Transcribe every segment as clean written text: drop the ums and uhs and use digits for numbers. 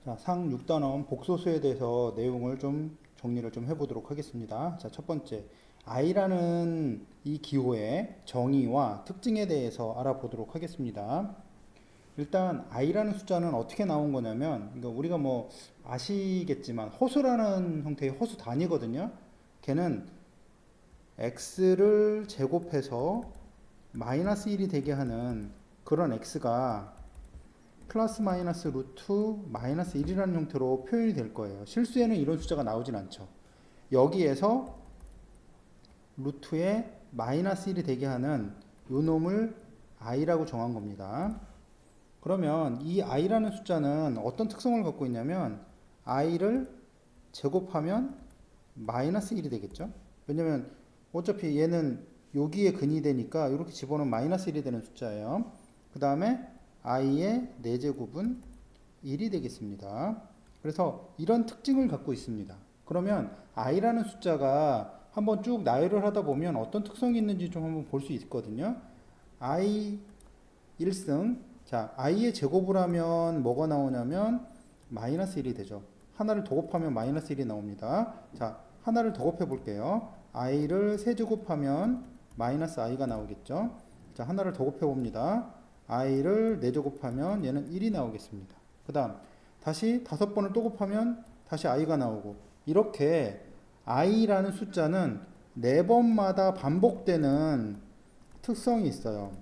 자, 상 6단원 복소수에 대해서 내용을 좀 정리를 좀 해보도록 하겠습니다. 자, 첫 번째, i라는 이 기호의 정의와 특징에 대해서 알아보도록 하겠습니다. 일단 i라는 숫자는 어떻게 나온 거냐면, 그러니까 우리가 뭐 아시겠지만 허수라는 형태의 허수 단위거든요. 걔는 x를 제곱해서 마이너스 1이 되게 하는 그런 x가 플러스 마이너스 루트 마이너스 1이라는 형태로 표현이 될 거예요. 실수에는 이런 숫자가 나오진 않죠. 여기에서 루트에 마이너스 1이 되게 하는 요 놈을 i라고 정한 겁니다. 그러면 이 i라는 숫자는 어떤 특성을 갖고 있냐면 i를 제곱하면 마이너스 1이 되겠죠. 왜냐면 어차피 얘는 여기에 근이 되니까 이렇게 집어넣으면 마이너스 1이 되는 숫자예요. 그 다음에 i의 4제곱은 1이 되겠습니다. 그래서 이런 특징을 갖고 있습니다. 그러면 i라는 숫자가 한번 쭉 나열을 하다 보면 어떤 특성이 있는지 좀 한번 볼 수 있거든요. i 1승, 자 i의 제곱을 하면 뭐가 나오냐면 마이너스 1이 되죠. 하나를 더 곱하면 마이너스 1이 나옵니다. 자, 하나를 더 곱해 볼게요. i를 세제곱하면 마이너스 i가 나오겠죠. 자, 하나를 더 곱해 봅니다. i를 4제곱하면 얘는 1이 나오겠습니다. 그 다음 다시 5번을 또 곱하면 다시 i가 나오고, 이렇게 i라는 숫자는 4번마다 반복되는 특성이 있어요.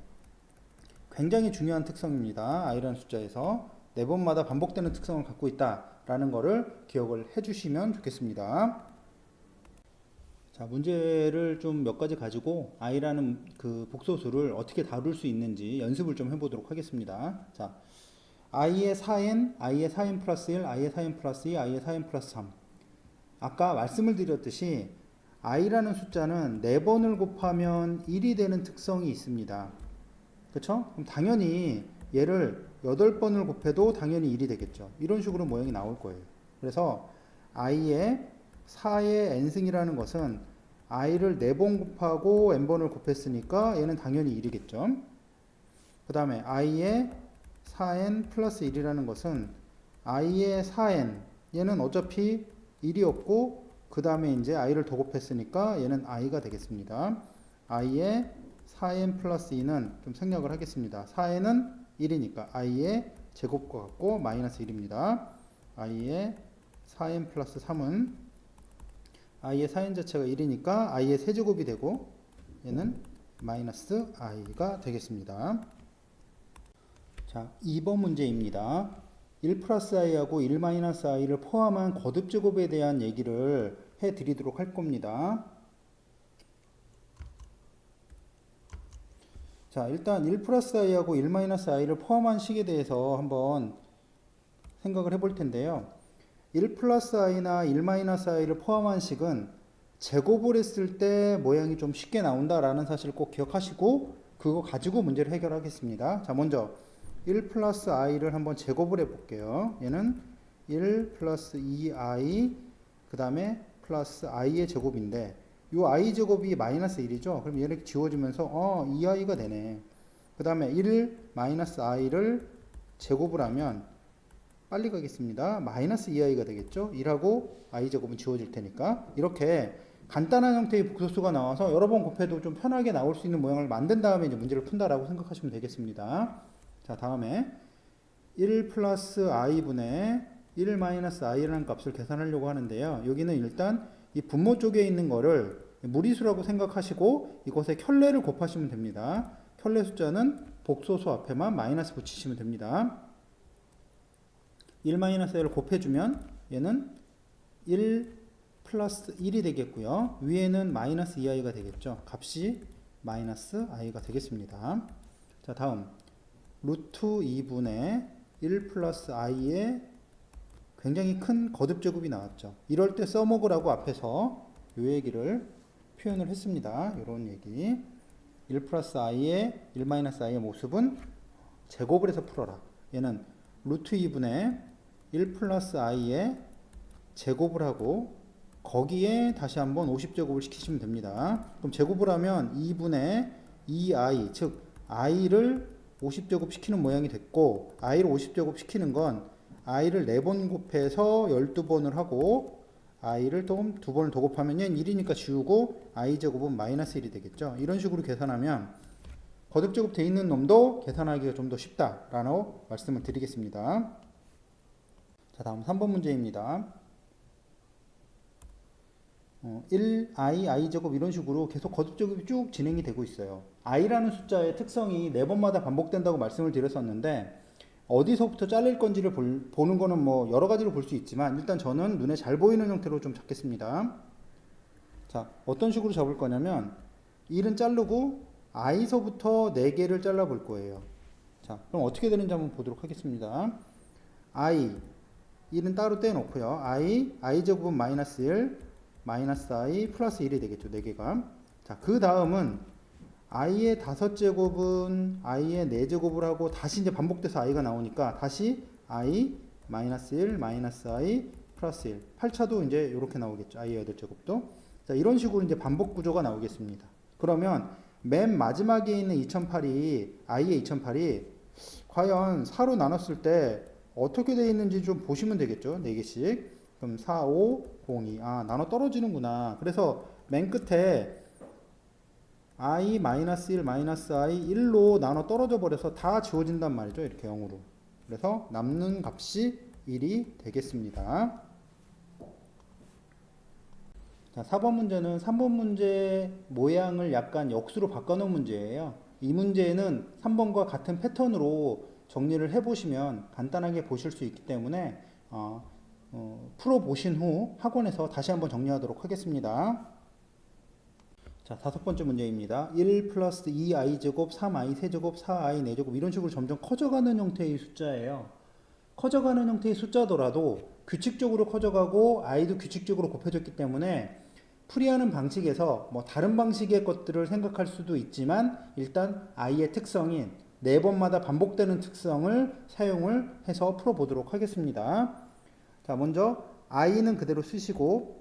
굉장히 중요한 특성입니다. i라는 숫자에서 4번마다 반복되는 특성을 갖고 있다라는 것을 기억을 해주시면 좋겠습니다. 자, 문제를 좀 몇 가지 가지고 i라는 그 복소수를 어떻게 다룰 수 있는지 연습을 좀 해보도록 하겠습니다. 자, i의 4n, i의 4n 플러스 1, i의 4n 플러스 2, i의 4n 플러스 3. 아까 말씀을 드렸듯이 i라는 숫자는 4번을 곱하면 1이 되는 특성이 있습니다. 그렇죠? 그럼 당연히 얘를 8번을 곱해도 당연히 1이 되겠죠. 이런 식으로 모양이 나올 거예요. 그래서 i의 4의 n승이라는 것은 i를 4번 곱하고 n번을 곱했으니까 얘는 당연히 1이겠죠. 그 다음에 i의 4n 플러스 1이라는 것은 i의 4n, 얘는 어차피 1이었고 그 다음에 이제 i를 더 곱했으니까 얘는 i가 되겠습니다. i의 4n 플러스 2는 좀 생략을 하겠습니다. 4n은 1이니까 i의 제곱과 같고 마이너스 1입니다. i의 4n 플러스 3은 i의 4n 자체가 1이니까 i의 세제곱이 되고 얘는 마이너스 i가 되겠습니다. 자, 2번 문제입니다. 1 플러스 i하고 1 마이너스 i를 포함한 거듭제곱에 대한 얘기를 해 드리도록 할 겁니다. 자, 일단 1 플러스 i하고 1 마이너스 i를 포함한 식에 대해서 한번 생각을 해볼 텐데요. 1 플러스 i나 1 마이너스 i를 포함한 식은 제곱을 했을 때 모양이 좀 쉽게 나온다라는 사실을 꼭 기억하시고 그거 가지고 문제를 해결하겠습니다. 자, 먼저 1 플러스 i를 한번 제곱을 해볼게요. 얘는 1 플러스 2i 그 다음에 플러스 i의 제곱인데 요 i 제곱이 마이너스 1이죠. 그럼 얘를 지워주면서 2i가 되네. 그 다음에 1 마이너스 i를 제곱을 하면 빨리 가겠습니다. 마이너스 2i가 되겠죠. 1하고 i 제곱은 지워질 테니까. 이렇게 간단한 형태의 복소수가 나와서 여러 번 곱해도 좀 편하게 나올 수 있는 모양을 만든 다음에 이제 문제를 푼다라고 생각하시면 되겠습니다. 자, 다음에 1 플러스 i분의 1 마이너스 i라는 값을 계산하려고 하는데요. 여기는 일단 이 분모 쪽에 있는 거를 무리수라고 생각하시고 이것에 켤레를 곱하시면 됩니다. 켤레 숫자는 복소수 앞에만 마이너스 붙이시면 됩니다. 1 마이너스 i를 곱해주면 얘는 1 플러스 1이 되겠고요. 위에는 마이너스 2i가 되겠죠. 값이 마이너스 i가 되겠습니다. 자, 다음 루트 2분의 1 플러스 i의 굉장히 큰 거듭제곱이 나왔죠. 이럴 때 써먹으라고 앞에서 이 얘기를 표현을 했습니다. 이런 얘기. 1 플러스 i의 1 마이너스 i의 모습은 제곱을 해서 풀어라. 얘는 루트 2분의 1 플러스 i의 제곱을 하고 거기에 다시 한번 50제곱을 시키시면 됩니다. 그럼 제곱을 하면 2분의 2i, 즉 i를 50제곱 시키는 모양이 됐고 i를 50제곱 시키는 건 i를 4번 곱해서 12번을 하고 i를 또 2번을 더 곱하면 1이니까 지우고 i제곱은 마이너스 1이 되겠죠. 이런 식으로 계산하면 거듭제곱 돼 있는 놈도 계산하기가 좀 더 쉽다라고 말씀을 드리겠습니다. 자, 다음 3번 문제입니다. 1i, i제곱 이런 식으로 계속 거듭제곱이 쭉 진행이 되고 있어요. i라는 숫자의 특성이 4번마다 반복된다고 말씀을 드렸었는데 어디서부터 잘릴 건지를 보는 거는 뭐 여러 가지로 볼 수 있지만 일단 저는 눈에 잘 보이는 형태로 좀 잡겠습니다. 자, 어떤 식으로 잡을 거냐면 1은 자르고 i서부터 4개를 잘라 볼 거예요. 자, 그럼 어떻게 되는지 한번 보도록 하겠습니다. i 1은 따로 떼놓고요. i제곱은 마이너스 1, 마이너스 i 플러스 1이 되겠죠. 4개가. 자, 그 다음은 i의 5제곱은 i의 4제곱을 하고 다시 이제 반복돼서 i가 나오니까 다시 i 마이너스 1 마이너스 i 플러스 1 8차도 이제 이렇게 나오겠죠. i의 8제곱도. 자, 이런 식으로 이제 반복 구조가 나오겠습니다. 그러면 맨 마지막에 있는 2008이 i의 2008이 과연 4로 나눴을 때 어떻게 되어 있는지 좀 보시면 되겠죠. 4개씩. 그럼 4, 5, 0, 2. 아, 나눠 떨어지는구나. 그래서 맨 끝에 i 마이너스 1 마이너스 i 1로 나눠 떨어져 버려서 다 지워진단 말이죠. 이렇게 0으로. 그래서 남는 값이 1이 되겠습니다. 자, 4번 문제는 3번 문제 모양을 약간 역수로 바꿔놓은 문제예요. 이 문제는 3번과 같은 패턴으로 정리를 해보시면 간단하게 보실 수 있기 때문에 풀어보신 후 학원에서 다시 한번 정리하도록 하겠습니다. 자, 5번째 문제입니다. 1 플러스 2i제곱, 3i 세제곱, 4i 4제곱 이런 식으로 점점 커져가는 형태의 숫자예요. 커져가는 형태의 숫자더라도 규칙적으로 커져가고 i도 규칙적으로 곱해졌기 때문에 풀이하는 방식에서 뭐 다른 방식의 것들을 생각할 수도 있지만 일단 i의 특성인 4번마다 반복되는 특성을 사용을 해서 풀어보도록 하겠습니다. 자, 먼저 i는 그대로 쓰시고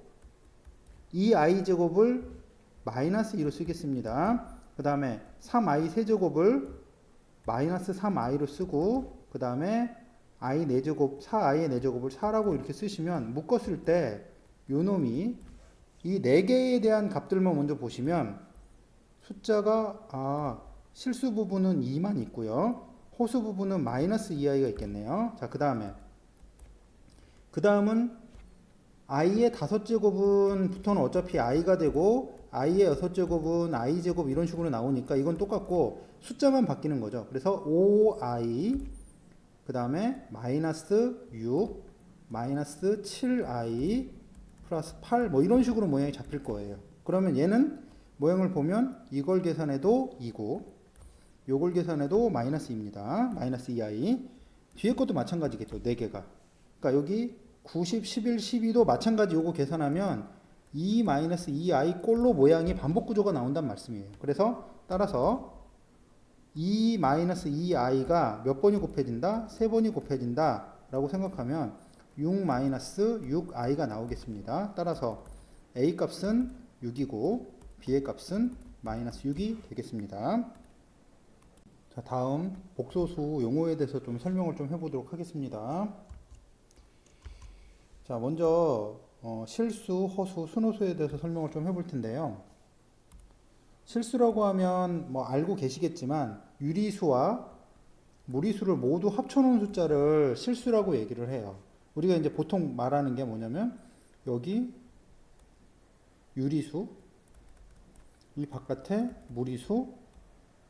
2i제곱을 마이너스 2로 쓰겠습니다. 그 다음에 3i 세제곱을 마이너스 3i로 쓰고 그 다음에 i 4제곱, 4i의 4제곱을 4라고 이렇게 쓰시면 묶었을 때 요놈이 이 4개에 대한 값들만 먼저 보시면 숫자가 실수 부분은 2만 있고요. 호수 부분은 마이너스 2i가 있겠네요. 자, 그 다음은 i의 5제곱은 부터는 어차피 i가 되고 i의 6제곱은 i제곱 이런 식으로 나오니까 이건 똑같고 숫자만 바뀌는 거죠. 그래서 5i 그 다음에 마이너스 6 마이너스 7i 플러스 8 뭐 이런 식으로 모양이 잡힐 거예요. 그러면 얘는 모양을 보면 이걸 계산해도 2고 요걸 계산해도 마이너스 2입니다. 마이너스 2i 뒤에 것도 마찬가지겠죠. 4개가. 그러니까 여기 90, 11, 12도 마찬가지 요거 계산하면 2-2i 꼴로 모양이 반복 구조가 나온단 말씀이에요. 그래서 따라서 2-2i가 몇 번이 곱해진다? 3번이 곱해진다 라고 생각하면 6-6i가 나오겠습니다. 따라서 a 값은 6이고 b의 값은 마이너스 6이 되겠습니다. 자, 다음 복소수 용어에 대해서 좀 설명을 좀 해보도록 하겠습니다. 자, 먼저 실수, 허수, 순호수에 대해서 설명을 좀 해볼 텐데요. 실수라고 하면 뭐 알고 계시겠지만 유리수와 무리수를 모두 합쳐놓은 숫자를 실수라고 얘기를 해요. 우리가 이제 보통 말하는 게 뭐냐면 여기 유리수, 이 바깥에 무리수,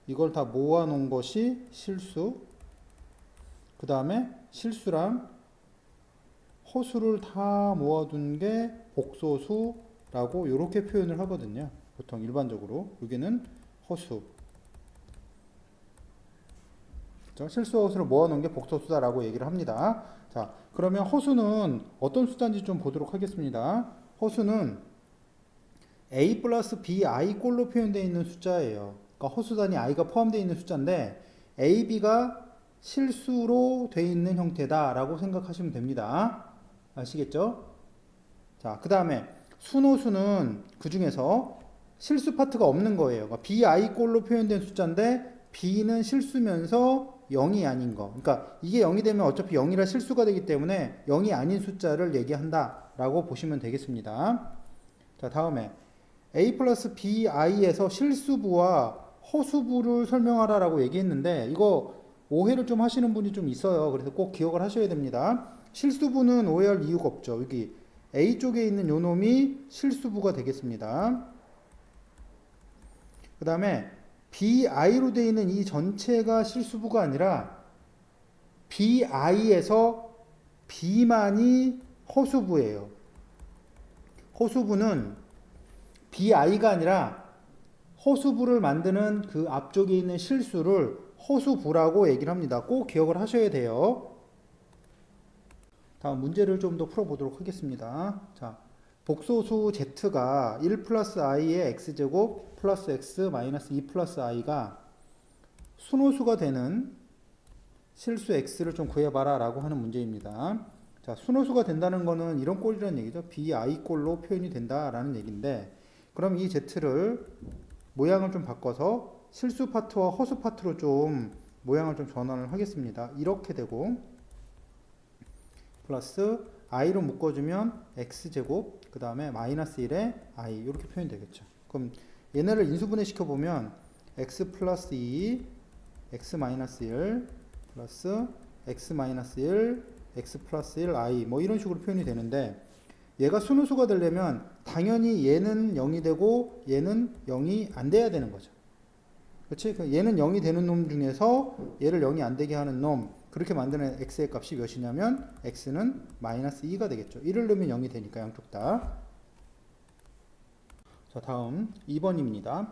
이걸 다 모아놓은 것이 실수. 그 다음에 실수랑 허수를 다 모아둔 게 복소수라고 이렇게 표현을 하거든요. 보통 일반적으로 여기는 허수, 그렇죠? 실수 허수를 모아놓은 게 복소수다라고 얘기를 합니다. 자, 그러면 허수는 어떤 숫자인지 좀 보도록 하겠습니다. 허수는 a 플러스 bi 꼴로 표현되어 있는 숫자예요. 그러니까 허수 단위 i가 포함되어 있는 숫자인데 a, b가 실수로 되어 있는 형태다라고 생각하시면 됩니다. 아시겠죠? 자, 그 다음에 순호수는 그 중에서 실수 파트가 없는 거예요. 그러니까 bi 꼴로 표현된 숫자인데 b는 실수면서 0이 아닌 거. 그러니까 이게 0이 되면 어차피 0이라 실수가 되기 때문에 0이 아닌 숫자를 얘기한다 라고 보시면 되겠습니다. 자, 다음에 a 플러스 bi에서 실수부와 허수부를 설명하라 라고 얘기했는데 이거 오해를 좀 하시는 분이 좀 있어요. 그래서 꼭 기억을 하셔야 됩니다. 실수부는 오해할 이유가 없죠. 여기 a 쪽에 있는 요 놈이 실수부가 되겠습니다. 그 다음에 bi로 되어 있는 이 전체가 실수부가 아니라 bi에서 b만이 허수부예요. 허수부는 bi가 아니라 허수부를 만드는 그 앞쪽에 있는 실수를 허수부라고 얘기를 합니다. 꼭 기억을 하셔야 돼요. 다음 문제를 좀 더 풀어보도록 하겠습니다. 자, 복소수 z가 1 플러스 i의 x제곱 플러스 x 마이너스 2 플러스 i가 순호수가 되는 실수 x를 좀 구해봐라 라고 하는 문제입니다. 자, 순호수가 된다는 거는 이런 꼴이라는 얘기죠. bi 꼴로 표현이 된다라는 얘기인데, 그럼 이 z를 모양을 좀 바꿔서 실수 파트와 허수 파트로 좀 모양을 좀 전환을 하겠습니다. 이렇게 되고 플러스 i로 묶어주면 x제곱 그 다음에 마이너스 1에 i 이렇게 표현이 되겠죠. 그럼 얘네를 인수분해 시켜보면 x 플러스 2 x 마이너스 1 플러스 x 마이너스 1 x 플러스 1 i 뭐 이런 식으로 표현이 되는데, 얘가 순호수가 되려면 당연히 얘는 0이 되고 얘는 0이 안 돼야 되는 거죠. 그렇지? 얘는 0이 되는 놈 중에서 얘를 0이 안 되게 하는 놈, 그렇게 만드는 x의 값이 몇이냐면 x는 마이너스 2가 되겠죠. 1을 넣으면 0이 되니까 양쪽 다. 자, 다음 2번입니다.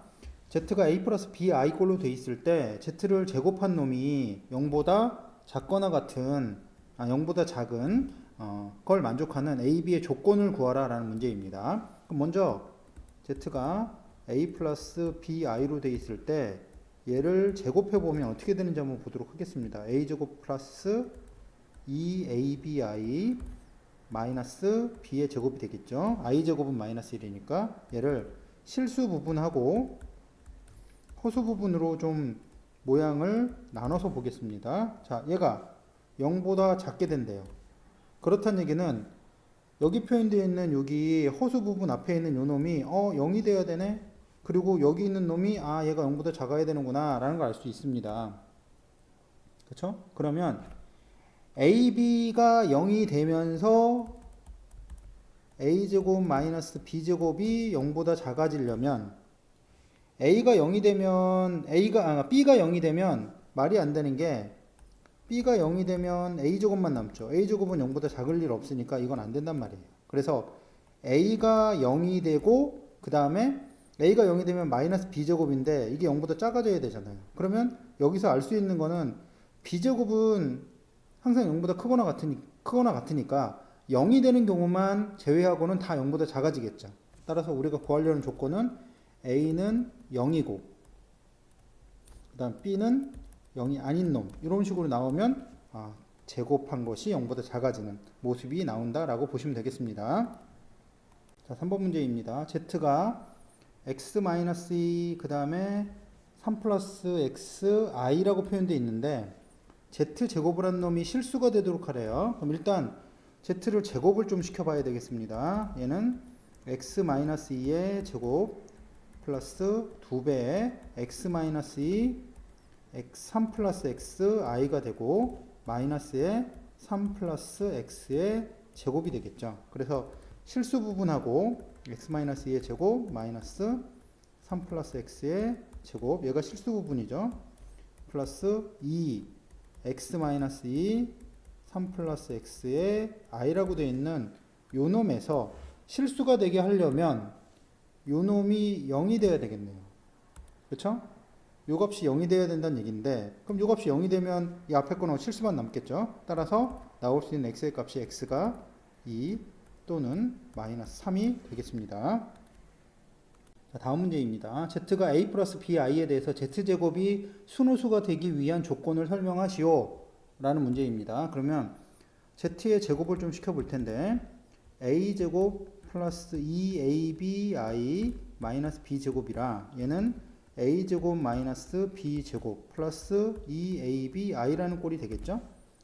z가 a 플러스 bi 꼴로 돼 있을 때 z를 제곱한 놈이 0보다 작거나 같은 0보다 작은 걸 만족하는 a, b의 조건을 구하라 라는 문제입니다. 그럼 먼저 z가 a 플러스 bi로 돼 있을 때 얘를 제곱해 보면 어떻게 되는지 한번 보도록 하겠습니다. a제곱 플러스 2abi 마이너스 b의 제곱이 되겠죠. i제곱은 마이너스 1이니까 얘를 실수 부분하고 허수 부분으로 좀 모양을 나눠서 보겠습니다. 자, 얘가 0보다 작게 된대요. 그렇다는 얘기는 여기 표현되어 있는 여기 허수 부분 앞에 있는 요 놈이 0이 돼야 되네. 그리고 여기 있는 놈이 얘가 0보다 작아야 되는구나 라는 걸 알 수 있습니다. 그렇죠? 그러면 AB가 0이 되면서 A제곱 마이너스 B제곱이 0보다 작아지려면 A가 0이 되면 B가 0이 되면 말이 안 되는 게 B가 0이 되면 A제곱만 남죠. A제곱은 0보다 작을 일 없으니까 이건 안 된단 말이에요. 그래서 A가 0이 되고 그 다음에 A가 0이 되면 마이너스 B제곱인데 이게 0보다 작아져야 되잖아요. 그러면 여기서 알 수 있는 거는 B제곱은 항상 0보다 크거나 같으니까 0이 되는 경우만 제외하고는 다 0보다 작아지겠죠. 따라서 우리가 구하려는 조건은 A는 0이고 그 다음 B는 0이 아닌 놈, 이런 식으로 나오면 제곱한 것이 0보다 작아지는 모습이 나온다라고 보시면 되겠습니다. 자, 3번 문제입니다. z가 x-2 그 다음에 3 플러스 x i라고 표현되어 있는데 z제곱을 한 놈이 실수가 되도록 하래요. 그럼 일단 z를 제곱을 좀 시켜봐야 되겠습니다. 얘는 x-2의 제곱 플러스 2배의 x-2 3 플러스 x i가 되고 마이너스의 3 플러스 x의 제곱이 되겠죠. 그래서 실수 부분하고 x-2의 제곱 마이너스 3 플러스 x의 제곱, 얘가 실수 부분이죠. 플러스 2 x-2 3 플러스 x의 i라고 되어 있는 요 놈에서 실수가 되게 하려면 요 놈이 0이 돼야 되겠네요. 그렇죠? 요 값이 0이 돼야 된다는 얘기인데, 그럼 요 값이 0이 되면 이 앞에 거는 실수만 남겠죠. 따라서 나올 수 있는 x의 값이 x가 2 또는 마이너스 3이 되겠습니다. 자, 다음 문제입니다. z가 a 플러스 bi에 대해서 z제곱이 순호수가 되기 위한 조건을 설명하시오 라는 문제입니다. 그러면 z의 제곱을 좀 시켜볼 텐데 a제곱 플러스 2abi 마이너스 b제곱이라 얘는 a제곱 마이너스 b제곱 플러스 2abi라는 꼴이 되겠죠.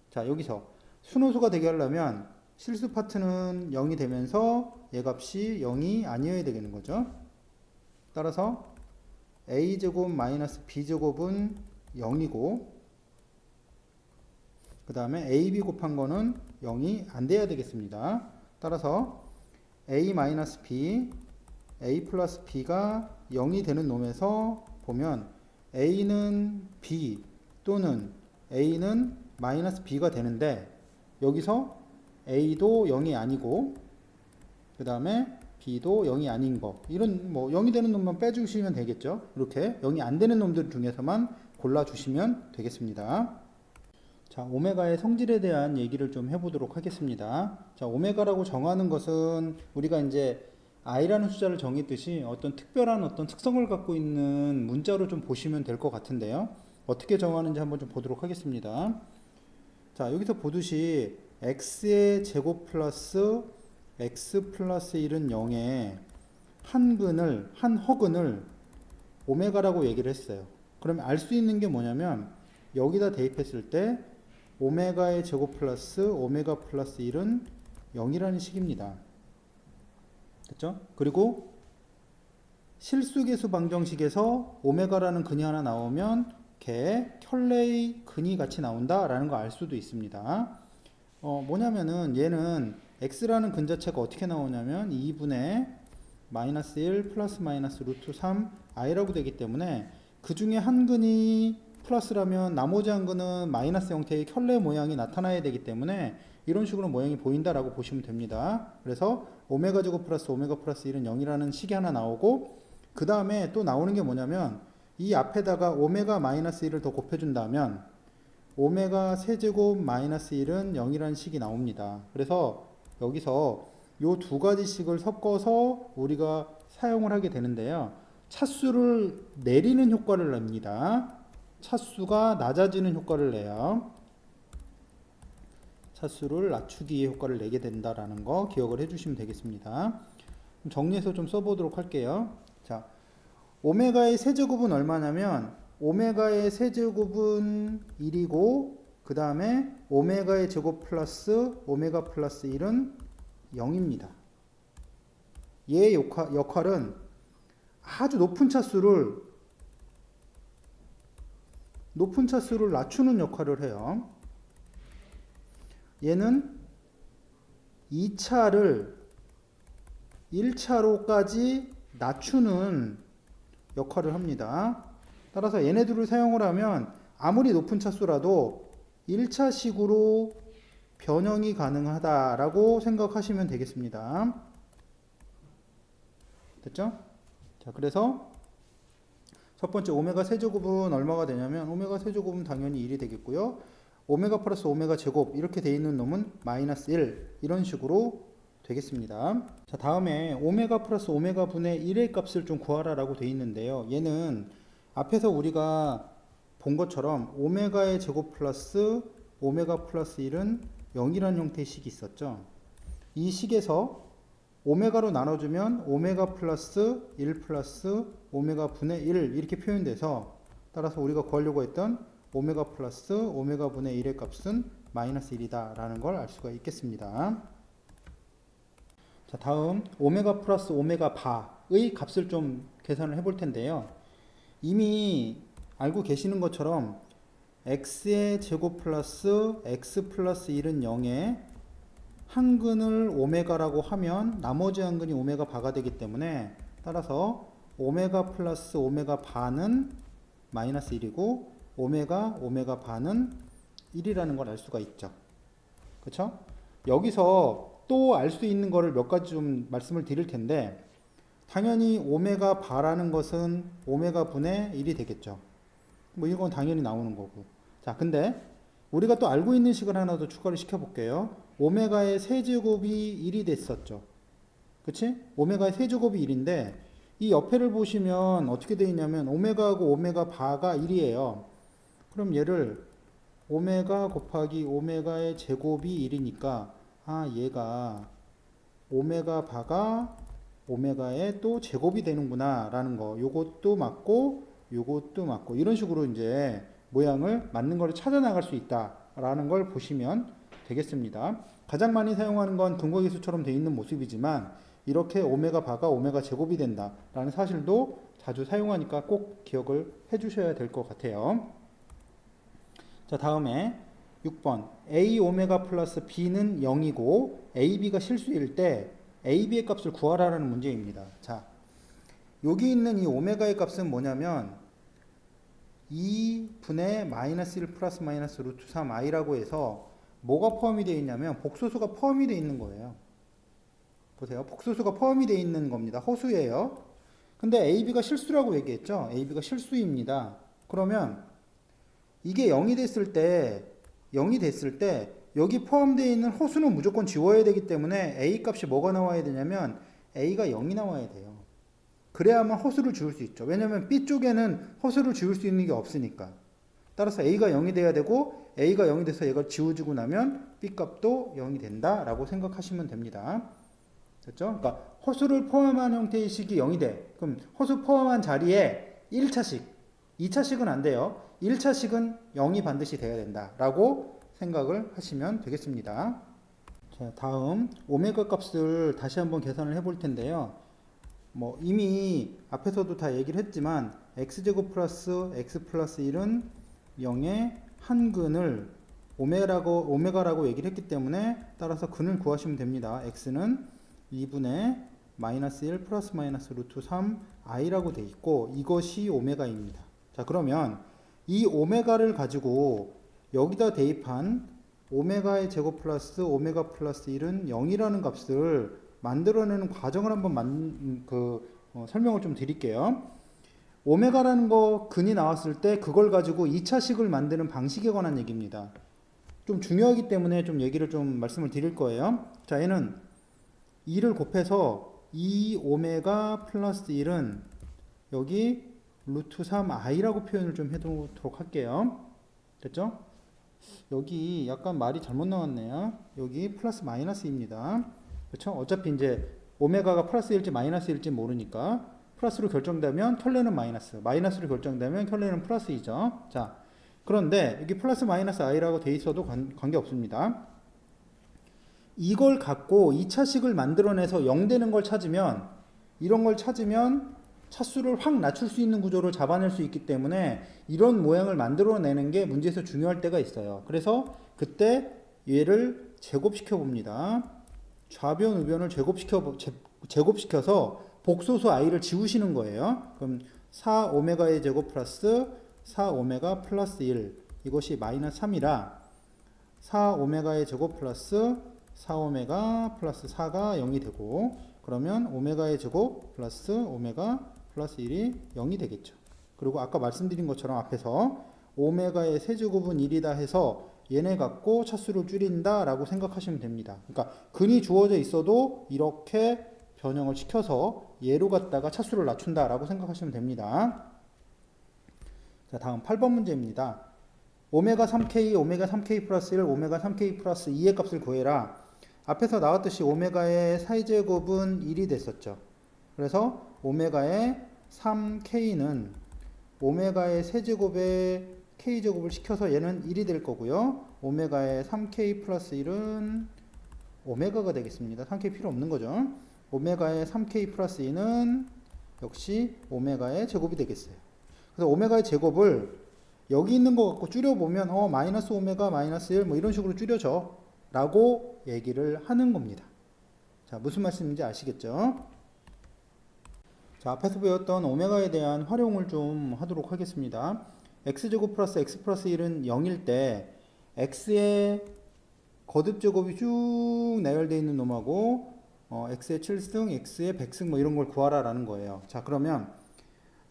자, 여기서 순호수가 되게 하려면 실수 파트는 0이 되면서 얘 값이 0이 아니어야 되겠는 거죠. 따라서 a제곱 마이너스 b제곱은 0이고 그 다음에 ab 곱한 거는 0이 안 돼야 되겠습니다. 따라서 a 마이너스 b, a 플러스 b가 0이 되는 놈에서 보면 a는 b 또는 a는 마이너스 b가 되는데 여기서 a도 0이 아니고 그 다음에 b도 0이 아닌 거 이런 뭐 0이 되는 놈만 빼주시면 되겠죠. 이렇게 0이 안 되는 놈들 중에서만 골라주시면 되겠습니다. 자, 오메가의 성질에 대한 얘기를 좀 해보도록 하겠습니다. 자, 오메가라고 정하는 것은 우리가 이제 i라는 숫자를 정했듯이 어떤 특별한 어떤 특성을 갖고 있는 문자로 좀 보시면 될 것 같은데요. 어떻게 정하는지 한번 좀 보도록 하겠습니다. 자, 여기서 보듯이 x의 제곱 플러스 x 플러스 1은 0에 한 허근을 오메가라고 얘기를 했어요. 그러면 알 수 있는 게 뭐냐면 여기다 대입했을 때 오메가의 제곱 플러스 오메가 플러스 1은 0이라는 식입니다. 됐죠? 그리고 실수계수 방정식에서 오메가라는 근이 하나 나오면 걔 켤레의 근이 같이 나온다라는 거 알 수도 있습니다. 뭐냐면은 얘는 x라는 근 자체가 어떻게 나오냐면 2분의 마이너스 1 플러스 마이너스 루트 3 i라고 되기 때문에 그 중에 한 근이 플러스라면 나머지 한 근은 마이너스 형태의 켤레 모양이 나타나야 되기 때문에 이런 식으로 모양이 보인다라고 보시면 됩니다. 그래서 오메가 제곱 플러스 오메가 플러스 1은 0이라는 식이 하나 나오고 그 다음에 또 나오는 게 뭐냐면 이 앞에다가 오메가 마이너스 1을 더 곱해준다면 오메가 세제곱 마이너스 1은 0이라는 식이 나옵니다. 그래서 여기서 요 두 가지 식을 섞어서 우리가 사용을 하게 되는데요. 차수를 내리는 효과를 냅니다. 차수가 낮아지는 효과를 내요. 차수를 낮추기의 효과를 내게 된다라는 거 기억을 해주시면 되겠습니다. 정리해서 좀 써보도록 할게요. 자, 오메가의 세제곱은 얼마냐면 오메가의 세제곱은 1이고 그 다음에 오메가의 제곱 플러스 오메가 플러스 1은 0입니다. 얘의 역할은 아주 높은 차수를 낮추는 역할을 해요. 얘는 2차를 1차로까지 낮추는 역할을 합니다. 따라서 얘네들을 사용을 하면 아무리 높은 차수라도 1차식으로 변형이 가능하다라고 생각하시면 되겠습니다. 됐죠? 자, 그래서 첫 번째 오메가 세제곱은 얼마가 되냐면 오메가 세제곱은 당연히 1이 되겠고요. 오메가 플러스 오메가 제곱 이렇게 돼 있는 놈은 마이너스 1 이런 식으로 되겠습니다. 자, 다음에 오메가 플러스 오메가 분의 1의 값을 좀 구하라라고 돼 있는데요. 얘는 앞에서 우리가 본 것처럼 오메가의 제곱 플러스 오메가 플러스 1은 0이라는 형태의 식이 있었죠. 이 식에서 오메가로 나눠주면 오메가 플러스 1 플러스 오메가 분의 1 이렇게 표현돼서 따라서 우리가 구하려고 했던 오메가 플러스 오메가 분의 1의 값은 마이너스 1이다 라는 걸 알 수가 있겠습니다. 자, 다음 오메가 플러스 오메가 바의 값을 좀 계산을 해볼 텐데요. 이미 알고 계시는 것처럼 x의 제곱 플러스 x 플러스 1은 0에 한 근을 오메가라고 하면 나머지 한 근이 오메가 바가 되기 때문에 따라서 오메가 플러스 오메가 바는 마이너스 1이고 오메가 바는 1이라는 걸 알 수가 있죠. 그렇죠? 여기서 또 알 수 있는 거를 몇 가지 좀 말씀을 드릴 텐데 당연히 오메가 바라는 것은 오메가 분의 1이 되겠죠. 뭐 이건 당연히 나오는 거고. 자, 근데 우리가 또 알고 있는 식을 하나 더 추가를 시켜 볼게요. 오메가의 세제곱이 1이 됐었죠. 그치? 오메가의 세제곱이 1인데 이 옆에를 보시면 어떻게 되어 있냐면 오메가하고 오메가 바가 1이에요. 그럼 얘를 오메가 곱하기 오메가의 제곱이 1이니까 얘가 오메가 바가 오메가의 또 제곱이 되는구나 라는 거. 요것도 맞고 요것도 맞고 이런 식으로 이제 모양을 맞는 거를 찾아 나갈 수 있다라는 걸 보시면 되겠습니다. 가장 많이 사용하는 건 근거계수처럼 되어 있는 모습이지만 이렇게 오메가 바가 오메가 제곱이 된다라는 사실도 자주 사용하니까 꼭 기억을 해 주셔야 될 것 같아요. 자, 다음에 6번 A 오메가 플러스 B는 0이고 AB가 실수일 때 AB의 값을 구하라는 문제입니다. 자, 여기 있는 이 오메가의 값은 뭐냐면 2분의 마이너스 1 플러스 마이너스 루트 3i라고 해서 뭐가 포함이 되어 있냐면 복소수가 포함이 되어 있는 거예요. 보세요. 복소수가 포함이 되어 있는 겁니다. 허수예요. 근데 AB가 실수라고 얘기했죠. AB가 실수입니다. 그러면 이게 0이 됐을 때 여기 포함되어 있는 허수는 무조건 지워야 되기 때문에 A 값이 뭐가 나와야 되냐면 A가 0이 나와야 돼요. 그래야만 허수를 지울 수 있죠. 왜냐면 B 쪽에는 허수를 지울 수 있는 게 없으니까. 따라서 A가 0이 돼야 되고 A가 0이 돼서 얘가 지워지고 나면 B 값도 0이 된다라고 생각하시면 됩니다. 됐죠? 그러니까 허수를 포함한 형태의 식이 0이 돼. 그럼 허수 포함한 자리에 1차식, 2차식은 안 돼요. 1차식은 0이 반드시 돼야 된다라고 생각을 하시면 되겠습니다. 자, 다음 오메가 값을 다시 한번 계산을 해볼 텐데요. 뭐 이미 앞에서도 다 얘기를 했지만 x제곱 플러스 x 플러스 1은 0의 한근을 오메가라고 얘기를 했기 때문에 따라서 근을 구하시면 됩니다. x는 2분의 마이너스 1 플러스 마이너스 루트 3i라고 돼 있고 이것이 오메가입니다. 자, 그러면 이 오메가를 가지고 여기다 대입한 오메가의 제곱 플러스 오메가 플러스 1은 0이라는 값을 만들어내는 과정을 한번 설명을 좀 드릴게요. 오메가라는 거 근이 나왔을 때 그걸 가지고 2차식을 만드는 방식에 관한 얘기입니다. 좀 중요하기 때문에 좀 얘기를 좀 말씀을 드릴 거예요. 자, 얘는 2를 곱해서 2 오메가 플러스 1은 여기 루트 3i라고 표현을 좀 해두도록 할게요. 됐죠? 여기 약간 말이 잘못 나왔네요. 여기 플러스 마이너스입니다. 그렇죠? 어차피 이제 오메가가 플러스일지 마이너스일지 모르니까 플러스로 결정되면 켤레는 마이너스, 마이너스로 결정되면 켤레는 플러스이죠. 자, 그런데 여기 플러스 마이너스 i라고 돼 있어도 관계 없습니다. 이걸 갖고 2차식을 만들어내서 0 되는 걸 찾으면 이런 걸 찾으면 차수를 확 낮출 수 있는 구조를 잡아낼 수 있기 때문에 이런 모양을 만들어내는 게 문제에서 중요할 때가 있어요. 그래서 그때 얘를 제곱시켜 봅니다. 좌변 우변을 제곱시켜서 복소수 i를 지우시는 거예요. 그럼 4오메가의 제곱 플러스 4오메가 플러스 1 이것이 마이너스 3이라 4오메가의 제곱 플러스 4오메가 플러스 4가 0이 되고 그러면 오메가의 제곱 플러스 오메가 플러스 1이 0이 되겠죠. 그리고 아까 말씀드린 것처럼 앞에서 오메가의 세제곱은 1이다 해서 얘네 갖고 차수를 줄인다 라고 생각하시면 됩니다. 그러니까 근이 주어져 있어도 이렇게 변형을 시켜서 얘로 갖다가 차수를 낮춘다 라고 생각하시면 됩니다. 자, 다음 8번 문제입니다. 오메가 3k, 오메가 3k 플러스 1, 오메가 3k 플러스 2의 값을 구해라. 앞에서 나왔듯이 오메가의 사이제곱은 1이 됐었죠. 그래서 오메가의 3k는 오메가의 세제곱에 k제곱을 시켜서 얘는 1이 될 거고요. 오메가의 3k 플러스 1은 오메가가 되겠습니다. 3k 필요 없는 거죠. 오메가의 3k 플러스 2는 역시 오메가의 제곱이 되겠어요. 그래서 오메가의 제곱을 여기 있는 거 갖고 줄여보면 마이너스 오메가 마이너스 1 뭐 이런 식으로 줄여져 라고 얘기를 하는 겁니다. 자, 무슨 말씀인지 아시겠죠? 자, 앞에서 배웠던 오메가에 대한 활용을 좀 하도록 하겠습니다. x제곱 플러스 x 플러스 1은 0일 때 x의 거듭제곱이 쭉 나열되어 있는 놈하고 x의 7승, x의 100승 뭐 이런 걸 구하라 라는 거예요. 자, 그러면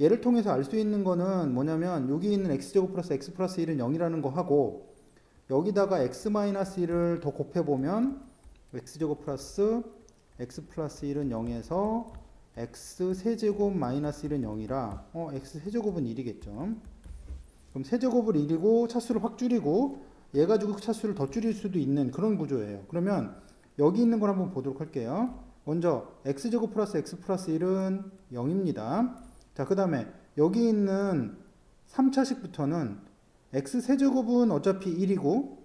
얘를 통해서 알 수 있는 거는 뭐냐면 여기 있는 x제곱 플러스 x 플러스 1은 0이라는 거 하고 여기다가 x 마이너스 1을 더 곱해보면 x제곱 플러스 x 플러스 1은 0에서 x 세제곱 마이너스 1은 0이라 x 세제곱은 1이겠죠. 그럼 세제곱을 1이고 차수를 확 줄이고 얘 가지고 차수를 더 줄일 수도 있는 그런 구조예요. 그러면 여기 있는 걸 한번 보도록 할게요. 먼저 x제곱 플러스 x 플러스 1은 0입니다. 자, 그 다음에 여기 있는 3차식부터는 x세제곱은 어차피 1이고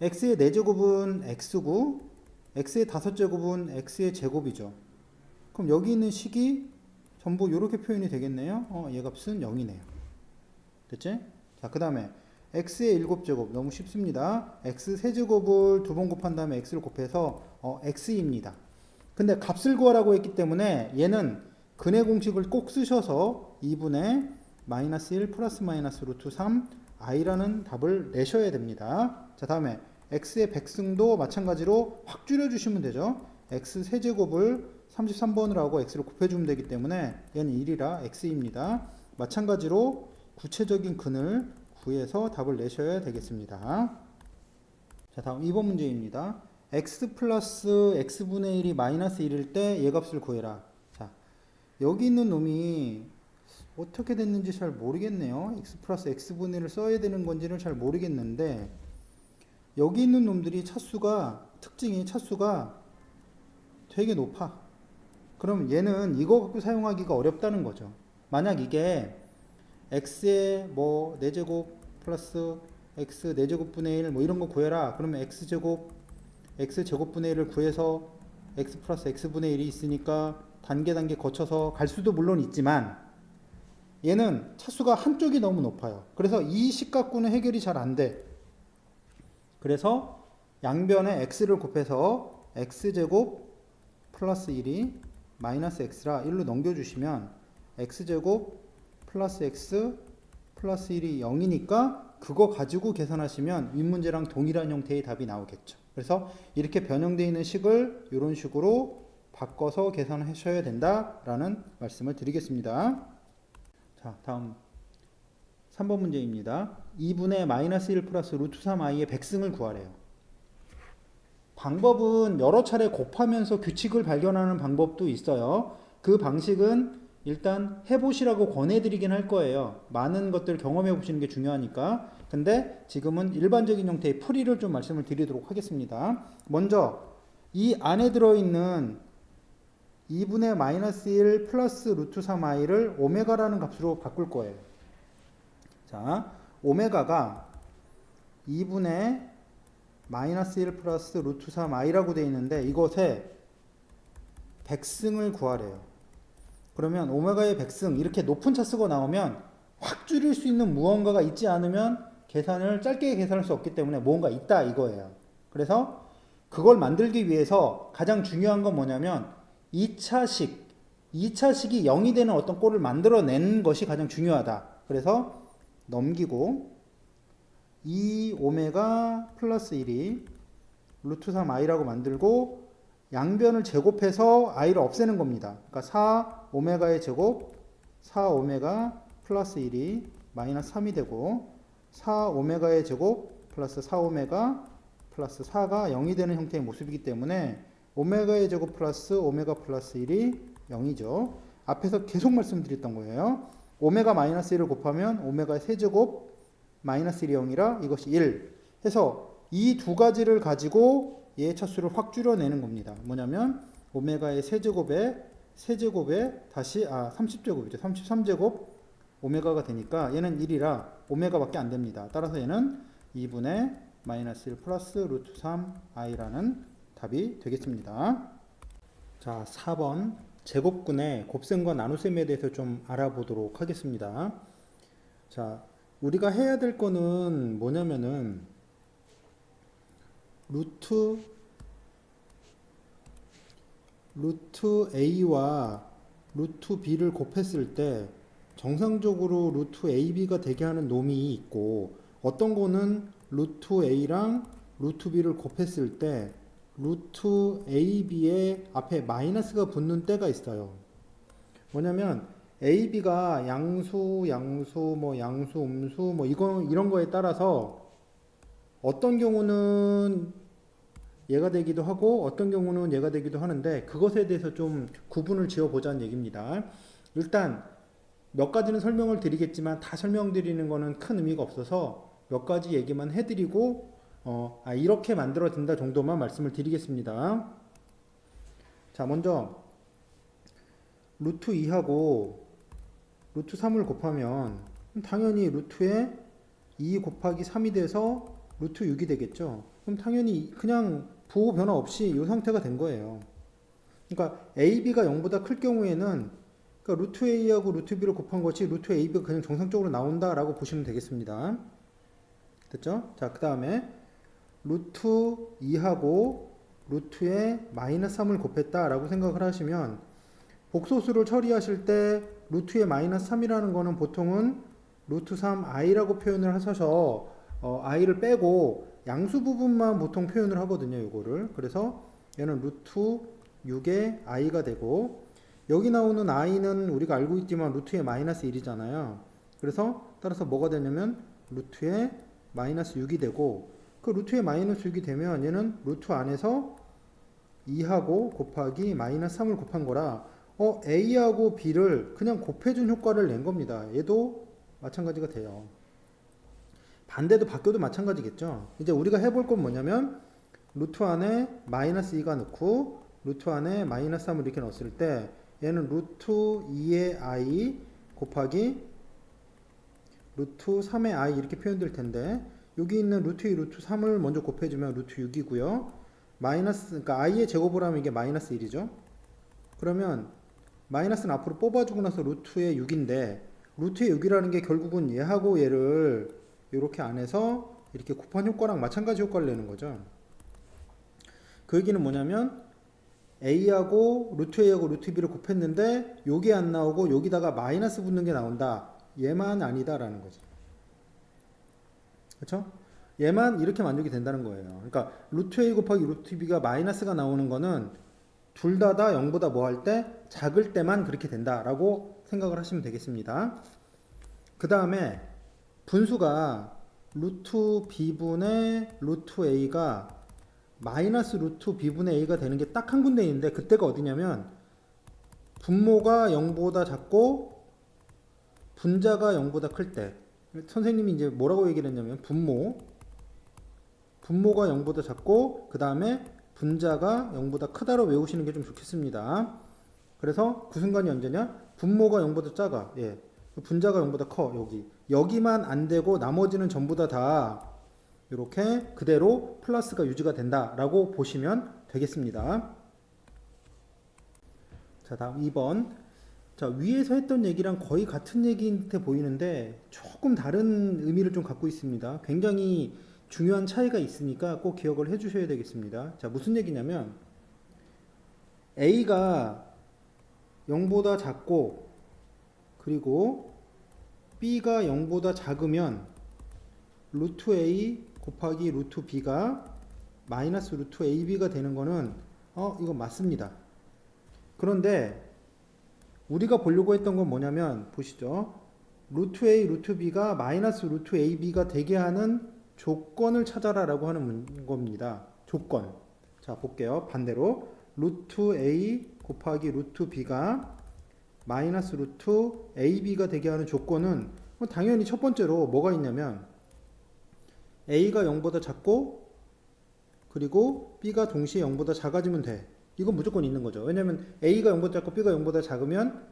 x의 4제곱은 x고 x의 5제곱은 x의 제곱이죠. 그럼 여기 있는 식이 전부 이렇게 표현이 되겠네요. 얘 값은 0이네요. 됐지? 자, 그 다음에 x의 7제곱 너무 쉽습니다. x 세제곱을 2번 곱한 다음에 x를 곱해서 x입니다. 근데 값을 구하라고 했기 때문에 얘는 근의 공식을 꼭 쓰셔서 2분의 마이너스 1 플러스 마이너스 루트 3 i라는 답을 내셔야 됩니다. 자, 다음에 x의 백승도 마찬가지로 확 줄여주시면 되죠. x 세제곱을 33번을 하고 x를 곱해주면 되기 때문에 얘는 1이라 x입니다. 마찬가지로 구체적인 근을 구해서 답을 내셔야 되겠습니다. 자, 다음 2번 문제입니다. x 플러스 x분의 1이 마이너스 1일 때 얘 값을 구해라. 자, 여기 있는 놈이 어떻게 됐는지 잘 모르겠네요. x 플러스 x분의 1을 써야 되는 건지를 잘 모르겠는데 여기 있는 놈들이 특징이 차수가 되게 높아. 그럼 얘는 이거 갖고 사용하기가 어렵다는 거죠. 만약 이게 x의 뭐 4제곱 플러스 x 4제곱분의 1 뭐 이런 거 구해라. 그러면 x제곱분의 1을 구해서 x 플러스 x분의 1이 있으니까 단계 거쳐서 갈 수도 물론 있지만 얘는 차수가 한쪽이 너무 높아요. 그래서 이 식 갖고는 해결이 잘 안 돼. 그래서 양변에 x를 곱해서 x제곱 플러스 1이 마이너스 x라 1로 넘겨주시면 x제곱 플러스 x 플러스 1이 0이니까 그거 가지고 계산하시면 윗문제랑 동일한 형태의 답이 나오겠죠. 그래서 이렇게 변형되어 있는 식을 이런 식으로 바꿔서 계산하셔야 된다라는 말씀을 드리겠습니다. 자, 다음 3번 문제입니다. 2분의 마이너스 1 플러스 루트 3i의 백승을 구하래요. 방법은 여러 차례 곱하면서 규칙을 발견하는 방법도 있어요. 그 방식은 일단 해보시라고 권해드리긴 할 거예요. 많은 것들 경험해 보시는 게 중요하니까. 근데 지금은 일반적인 형태의 풀이를 좀 말씀을 드리도록 하겠습니다. 먼저 이 안에 들어있는 2분의 마이너스 1 플러스 루트 3i를 오메가라는 값으로 바꿀 거예요. 자, 오메가가 2분의 마이너스 1 플러스 루트 3i라고 되어 있는데 이것에 백승을 구하래요. 그러면 오메가의 백승 이렇게 높은 차수가 나오면 확 줄일 수 있는 무언가가 있지 않으면 짧게 계산할 수 없기 때문에 뭔가 있다 이거예요. 그래서 그걸 만들기 위해서 가장 중요한 건 뭐냐면 2차식이 0이 되는 어떤 꼴을 만들어내는 것이 가장 중요하다. 그래서 넘기고 2오메가 플러스 1이 루트 3i라고 만들고 양변을 제곱해서 i를 없애는 겁니다. 그러니까 4오메가의 제곱 4오메가 플러스 1이 마이너스 3이 되고 4오메가의 제곱 플러스 4오메가 플러스 4가 0이 되는 형태의 모습이기 때문에 오메가의 제곱 플러스 오메가 플러스 1이 0이죠. 앞에서 계속 말씀드렸던 거예요. 오메가 마이너스 1을 곱하면 오메가의 세제곱 마이너스 1이 0이라 이것이 1 해서 이 두 가지를 가지고 얘의 차수를 확 줄여내는 겁니다. 뭐냐면 오메가의 세제곱에 다시 30제곱이죠. 33제곱 오메가가 되니까 얘는 1이라 오메가밖에 안 됩니다. 따라서 얘는 2분의 마이너스 1 플러스 루트 3i라는 답이 되겠습니다. 자, 4번 제곱근의 곱셈과 나눗셈에 대해서 좀 알아보도록 하겠습니다. 자, 우리가 해야 될 거는 뭐냐면은 루트 a와 루트 b를 곱했을 때 정상적으로 루트 ab가 되게 하는 놈이 있고 어떤 거는 루트 a랑 루트 b를 곱했을 때 루트 ab의 앞에 마이너스가 붙는 때가 있어요. 뭐냐면 ab가 양수, 음수 이런 거에 따라서 어떤 경우는 얘가 되기도 하고 어떤 경우는 얘가 되기도 하는데 그것에 대해서 좀 구분을 지어 보자는 얘기입니다. 일단 몇 가지는 설명을 드리겠지만 다 설명드리는 거는 큰 의미가 없어서 몇 가지 얘기만 해드리고 이렇게 만들어진다 정도만 말씀을 드리겠습니다. 자, 먼저 루트 2하고 루트 3을 곱하면 당연히 루트에 2 곱하기 3이 돼서 루트 6이 되겠죠. 그럼 당연히 그냥 부호 변화 없이 이 상태가 된 거예요. 그러니까 AB가 0보다 클 경우에는 그러니까 루트 A하고 루트 B를 곱한 것이 루트 AB가 그냥 정상적으로 나온다라고 보시면 되겠습니다. 됐죠? 자, 그 다음에 루트 2하고 루트에 마이너스 3을 곱했다라고 생각을 하시면 복소수를 처리하실 때 루트에 마이너스 3이라는 거는 보통은 루트 3i라고 표현을 하셔서 i를 빼고 양수 부분만 보통 표현을 하거든요. 이거를. 그래서 얘는 루트 6의 i가 되고 여기 나오는 i는 우리가 알고 있지만 루트에 마이너스 1이잖아요. 그래서 따라서 뭐가 되냐면 루트에 마이너스 6이 되고 그 루트에 마이너스 6이 되면 얘는 루트 안에서 2하고 곱하기 마이너스 3을 곱한 거라 A하고 B를 그냥 곱해준 효과를 낸 겁니다. 얘도 마찬가지가 돼요. 반대도 바뀌어도 마찬가지겠죠. 이제 우리가 해볼 건 뭐냐면 루트 안에 마이너스 2가 넣고 루트 안에 마이너스 3을 이렇게 넣었을 때 얘는 루트 2의 i 곱하기 루트 3의 i 이렇게 표현될 텐데 여기 있는 루트 2, 루트 3을 먼저 곱해주면 루트 6이고요. 마이너스, 그러니까 i의 제곱을 하면 이게 마이너스 1이죠. 그러면 마이너스는 앞으로 뽑아주고 나서 루트의 6인데 루트의 6이라는 게 결국은 얘하고 얘를 이렇게 안에서 이렇게 곱한 효과랑 마찬가지 효과를 내는 거죠. 그 얘기는 뭐냐면 A하고 루트 A하고 루트 B를 곱했는데 여기 안 나오고 여기다가 마이너스 붙는 게 나온다. 얘만 아니다라는 거죠. 그렇죠? 얘만 이렇게 만족이 된다는 거예요. 그러니까 루트 A 곱하기 루트 B가 마이너스가 나오는 거는 둘 다 0보다 뭐 할 때 작을 때만 그렇게 된다라고 생각을 하시면 되겠습니다. 그 다음에 분수가 루트 B분의 루트 A가 마이너스 루트 B분의 A가 되는 게 딱 한 군데 있는데 그때가 어디냐면 분모가 0보다 작고 분자가 0보다 클 때 선생님이 이제 뭐라고 얘기를 했냐면 분모가 0보다 작고 그 다음에 분자가 0보다 크다로 외우시는 게 좀 좋겠습니다. 그래서 그 순간이 언제냐? 분모가 0보다 작아. 예. 분자가 0보다 커. 여기만 안 되고 나머지는 전부 다 이렇게 그대로 플러스가 유지가 된다라고 보시면 되겠습니다. 자, 다음 2번. 자, 위에서 했던 얘기랑 거의 같은 얘기인 듯해 보이는데 조금 다른 의미를 좀 갖고 있습니다. 굉장히 중요한 차이가 있으니까 꼭 기억을 해 주셔야 되겠습니다. 자, 무슨 얘기냐면 A가 0보다 작고 그리고 B가 0보다 작으면 루트 A 곱하기 루트 B가 마이너스 루트 AB가 되는 거는 이거 맞습니다. 그런데 우리가 보려고 했던 건 뭐냐면 보시죠. 루트 A, 루트 B가 마이너스 루트 AB가 되게 하는 조건을 찾아라 라고 하는 겁니다. 조건. 자, 볼게요. 반대로 루트 A 곱하기 루트 B가 마이너스 루트 AB가 되게 하는 조건은 당연히 첫 번째로 뭐가 있냐면 A가 0보다 작고 그리고 B가 동시에 0보다 작아지면 돼. 이건 무조건 있는 거죠. 왜냐면 A가 0보다 작고 B가 0보다 작으면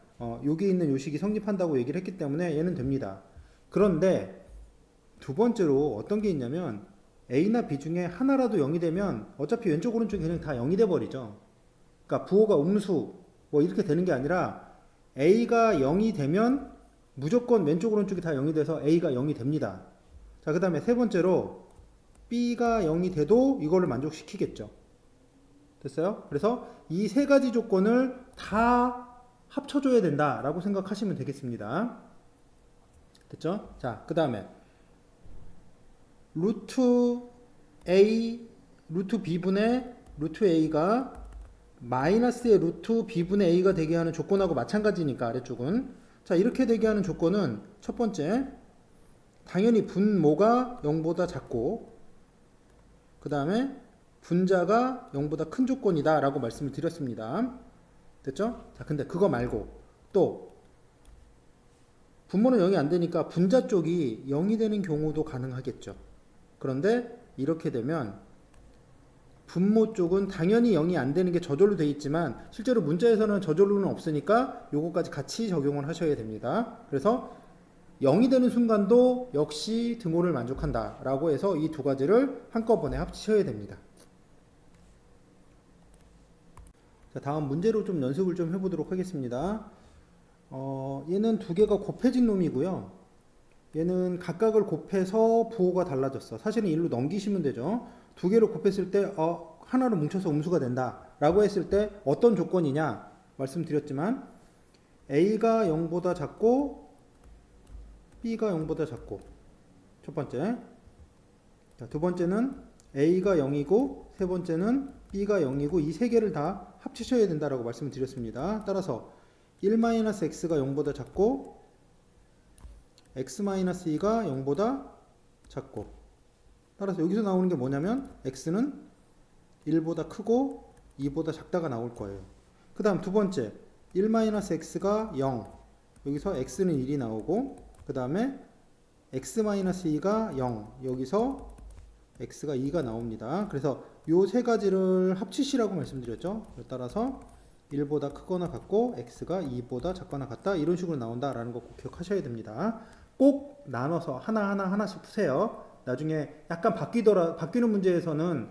여기 있는 요식이 성립한다고 얘기를 했기 때문에 얘는 됩니다. 그런데 두 번째로 어떤 게 있냐면 A나 B 중에 하나라도 0이 되면 어차피 왼쪽 오른쪽이 그냥 다 0이 돼 버리죠. 그러니까 부호가 음수 뭐 이렇게 되는 게 아니라 A가 0이 되면 무조건 왼쪽 오른쪽이 다 0이 돼서 A가 0이 됩니다. 자, 그 다음에 세 번째로 B가 0이 돼도 이거를 만족시키겠죠. 됐어요? 그래서 이 세 가지 조건을 다 합쳐줘야 된다라고 생각하시면 되겠습니다. 됐죠? 자, 그 다음에 루트 A, 루트 B분의 루트 A가 마이너스의 루트 B분의 A가 되게 하는 조건하고 마찬가지니까 아래쪽은 자, 이렇게 되게 하는 조건은 첫 번째 당연히 분모가 0보다 작고 그 다음에 분자가 0보다 큰 조건이다 라고 말씀을 드렸습니다. 됐죠? 자, 근데 그거 말고 또 분모는 0이 안 되니까 분자 쪽이 0이 되는 경우도 가능하겠죠. 그런데 이렇게 되면 분모 쪽은 당연히 0이 안 되는 게 저절로 돼 있지만 실제로 문자에서는 저절로는 없으니까 요거까지 같이 적용을 하셔야 됩니다. 그래서 0이 되는 순간도 역시 등호를 만족한다 라고 해서 이 두 가지를 한꺼번에 합치셔야 됩니다. 자, 다음 문제로 좀 연습을 좀 해보도록 하겠습니다. 얘는 두 개가 곱해진 놈이고요. 얘는 각각을 곱해서 부호가 달라졌어. 사실은 일로 넘기시면 되죠. 두 개를 곱했을 때 하나로 뭉쳐서 음수가 된다 라고 했을 때 어떤 조건이냐 말씀드렸지만 A가 0보다 작고 B가 0보다 작고 첫 번째. 자, 두 번째는 A가 0이고 세 번째는 B가 0이고 이 세 개를 다 합치셔야 된다라고 말씀을 드렸습니다. 따라서 1-x가 0보다 작고 x-2가 0보다 작고 따라서 여기서 나오는 게 뭐냐면 x는 1보다 크고 2보다 작다가 나올 거예요. 그 다음 두 번째 1-x가 0 여기서 x는 1이 나오고 그 다음에 x-2가 0 여기서 x가 2가 나옵니다. 그래서 요 세 가지를 합치시라고 말씀드렸죠. 따라서 1보다 크거나 같고 x가 2보다 작거나 같다 이런 식으로 나온다라는 거 꼭 기억하셔야 됩니다. 꼭 나눠서 하나씩 푸세요. 나중에 약간 바뀌는 문제에서는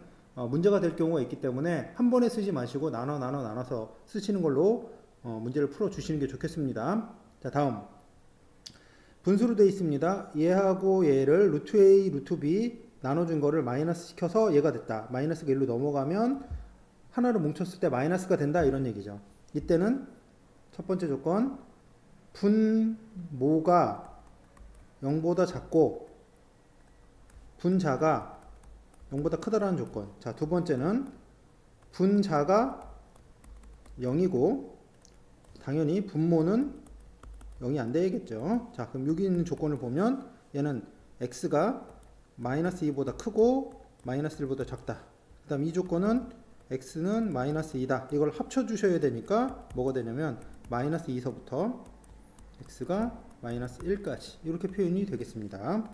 문제가 될 경우가 있기 때문에 한 번에 쓰지 마시고 나눠서 쓰시는 걸로 문제를 풀어 주시는 게 좋겠습니다. 자, 다음 분수로 되어 있습니다. 얘하고 얘를 루트 A, 루트 B 나눠준 거를 마이너스 시켜서 얘가 됐다. 마이너스가 1로 넘어가면 하나로 뭉쳤을 때 마이너스가 된다 이런 얘기죠. 이때는 첫 번째 조건 분모가 0보다 작고 분자가 0보다 크다라는 조건. 자, 두 번째는 분자가 0이고 당연히 분모는 0이 안 되겠죠. 자, 그럼 여기 있는 조건을 보면 얘는 x가 마이너스 2보다 크고 마이너스 1보다 작다. 그 다음 이 조건은 x는 마이너스 2다. 이걸 합쳐 주셔야 되니까 뭐가 되냐면 마이너스 2서부터 x가 마이너스 1까지 이렇게 표현이 되겠습니다.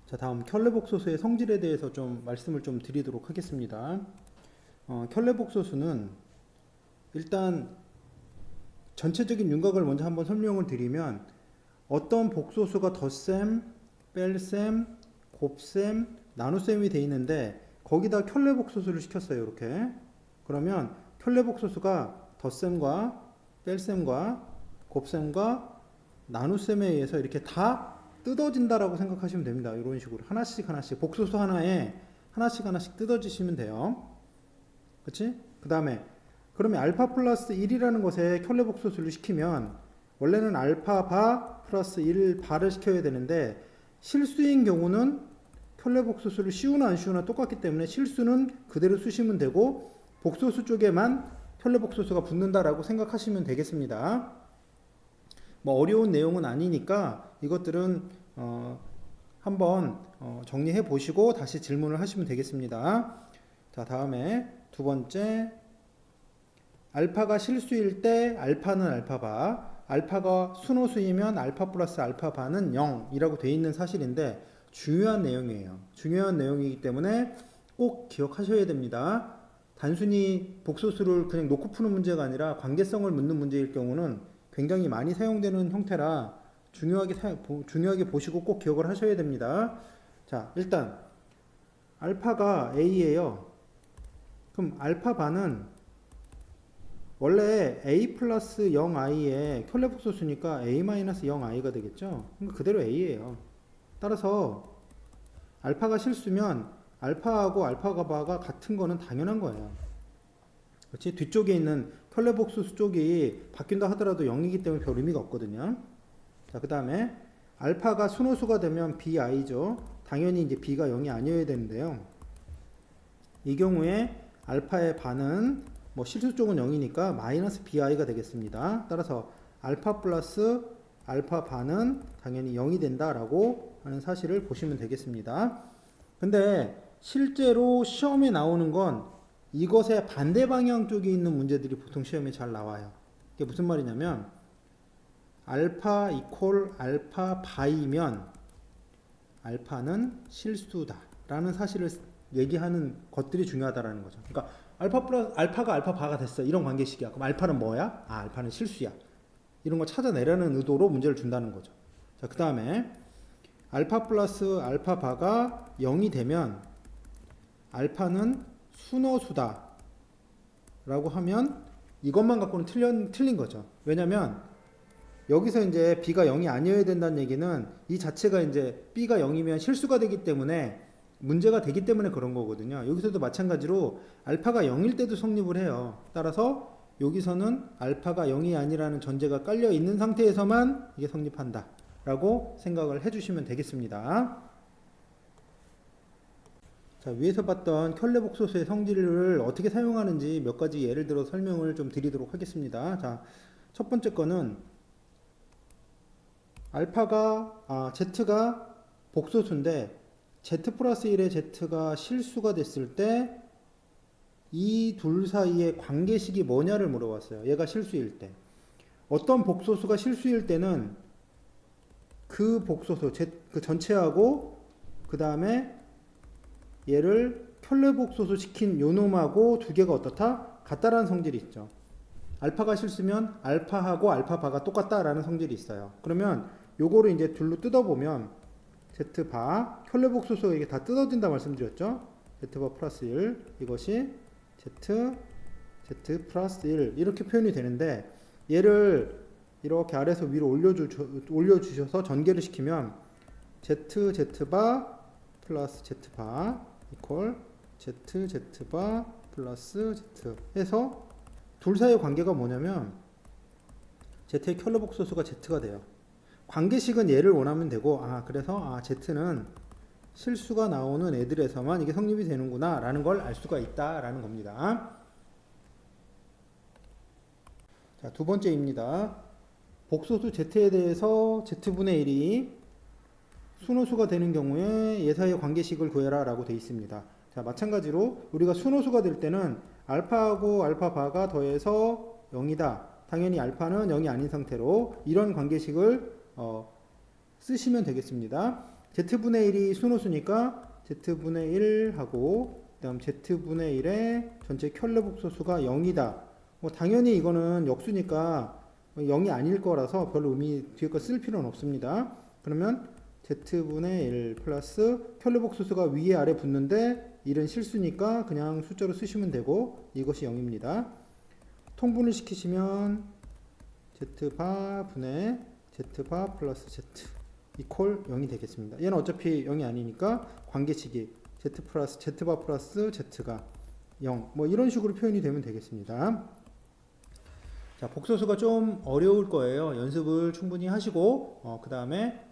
자, 다음 켤레복소수의 성질에 대해서 좀 말씀을 좀 드리도록 하겠습니다. 켤레복소수는 일단 전체적인 윤곽을 먼저 한번 설명을 드리면 어떤 복소수가 덧셈, 뺄셈, 곱셈, 나눗셈이 돼 있는데 거기다 켤레복소수를 시켰어요. 이렇게. 그러면 켤레복소수가 덧셈과 뺄셈과 곱셈과 나눗셈에 의해서 이렇게 다 뜯어진다라고 생각하시면 됩니다. 이런 식으로 하나씩 복소수 하나에 하나씩 뜯어지시면 돼요. 그렇지? 그 다음에 그러면 알파 플러스 1이라는 것에 켤레복소수를 시키면 원래는 알파 바 플러스 1 바를 시켜야 되는데 실수인 경우는 켤레복소수를 씌우나 안 씌우나 똑같기 때문에 실수는 그대로 쓰시면 되고 복소수 쪽에만 켤레복소수가 붙는다라고 생각하시면 되겠습니다. 뭐 어려운 내용은 아니니까 이것들은 한번 정리해 보시고 다시 질문을 하시면 되겠습니다. 자, 다음에 두 번째 알파가 실수일 때 알파는 알파바 알파가 순호수이면 알파 플러스 알파바는 0이라고 되어 있는 사실인데 중요한 내용이에요. 중요한 내용이기 때문에 꼭 기억하셔야 됩니다. 단순히 복소수를 그냥 놓고 푸는 문제가 아니라 관계성을 묻는 문제일 경우는 굉장히 많이 사용되는 형태라 중요하게 보시고 꼭 기억을 하셔야 됩니다. 자, 일단 알파가 A예요. 그럼 알파바는 원래 A 플러스 0i의 켤레복소수니까 A 마이너스 0i가 되겠죠. 그러니까 그대로 A예요. 따라서 알파가 실수면 알파하고 알파바가 같은 거는 당연한 거예요. 그렇지? 뒤쪽에 있는 켤레복소수 쪽이 바뀐다 하더라도 0이기 때문에 별 의미가 없거든요. 자, 그 다음에 알파가 순호수가 되면 bi죠. 당연히 이제 b가 0이 아니어야 되는데요. 이 경우에 알파의 반은 뭐 실수 쪽은 0이니까 마이너스 bi가 되겠습니다. 따라서 알파 플러스 알파 반은 당연히 0이 된다라고 하는 사실을 보시면 되겠습니다. 근데 실제로 시험에 나오는 건 이것의 반대 방향 쪽에 있는 문제들이 보통 시험에 잘 나와요. 이게 무슨 말이냐면 알파 이퀄 알파 바이면 알파는 실수다 라는 사실을 얘기하는 것들이 중요하다라는 거죠. 그러니까 알파 플러스 알파가 알파 바가 됐어. 이런 관계식이야. 그럼 알파는 뭐야? 아, 알파는 실수야. 이런 거 찾아내라는 의도로 문제를 준다는 거죠. 자, 그다음에 알파 플러스 알파 바가 0이 되면 알파는 순호수다 라고 하면 이것만 갖고는 틀린 거죠. 왜냐면 여기서 이제 b가 0이 아니어야 된다는 얘기는 이 자체가 이제 b가 0이면 실수가 되기 때문에 문제가 되기 때문에 그런 거거든요. 여기서도 마찬가지로 알파가 0일 때도 성립을 해요. 따라서 여기서는 알파가 0이 아니라는 전제가 깔려 있는 상태에서만 이게 성립한다 라고 생각을 해주시면 되겠습니다. 자, 위에서 봤던 켤레 복소수의 성질을 어떻게 사용하는지 몇 가지 예를 들어 설명을 좀 드리도록 하겠습니다. 자, 첫 번째 거는 z가 복소수인데 z 플러스 1의 z가 실수가 됐을 때 이 둘 사이의 관계식이 뭐냐를 물어봤어요. 얘가 실수일 때. 어떤 복소수가 실수일 때는 그 복소수, 그 전체하고 그 다음에 얘를 켤레 복소수 시킨 요놈하고 두 개가 어떻다? 같다라는 성질이 있죠. 알파가 실수면 알파하고 알파바가 똑같다라는 성질이 있어요. 그러면 요거를 이제 둘로 뜯어보면 z바 켤레 복소수가 이게 다 뜯어진다 말씀드렸죠. z바 플러스 1 이것이 z 플러스 1 이렇게 표현이 되는데 얘를 이렇게 아래에서 위로 올려주셔서 전개를 시키면 z바 플러스 z바 이퀄 z바 플러스 z 해서 둘 사이의 관계가 뭐냐면 z의 켤레 복소수가 z가 돼요. 관계식은 얘를 원하면 되고 그래서 z는 실수가 나오는 애들에서만 이게 성립이 되는구나 라는 걸 알 수가 있다 라는 겁니다. 자, 두 번째입니다. 복소수 z에 대해서 z분의 1이 순호수가 되는 경우에 얘사이의 관계식을 구해라 라고 되어 있습니다. 자, 마찬가지로 우리가 순호수가 될 때는 알파하고 알파바가 더해서 0이다. 당연히 알파는 0이 아닌 상태로 이런 관계식을 쓰시면 되겠습니다. z분의 1이 순호수니까 z분의 1하고 그 다음 z분의 1의 전체 켤레 복소수가 0이다. 당연히 이거는 역수니까 0이 아닐 거라서 별로 의미 뒤에 거 쓸 필요는 없습니다. 그러면 z분의 1 플러스 켤레 복소수가 위에 아래 붙는데 1은 실수니까 그냥 숫자로 쓰시면 되고 이것이 0입니다. 통분을 시키시면 z바 분의 z바 플러스 z 이퀄 0이 되겠습니다. 얘는 어차피 0이 아니니까 관계식이 z바 플러스 z가 0 뭐 이런 식으로 표현이 되면 되겠습니다. 자, 복소수가 좀 어려울 거예요. 연습을 충분히 하시고 그 다음에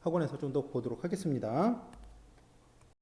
학원에서 좀 더 보도록 하겠습니다.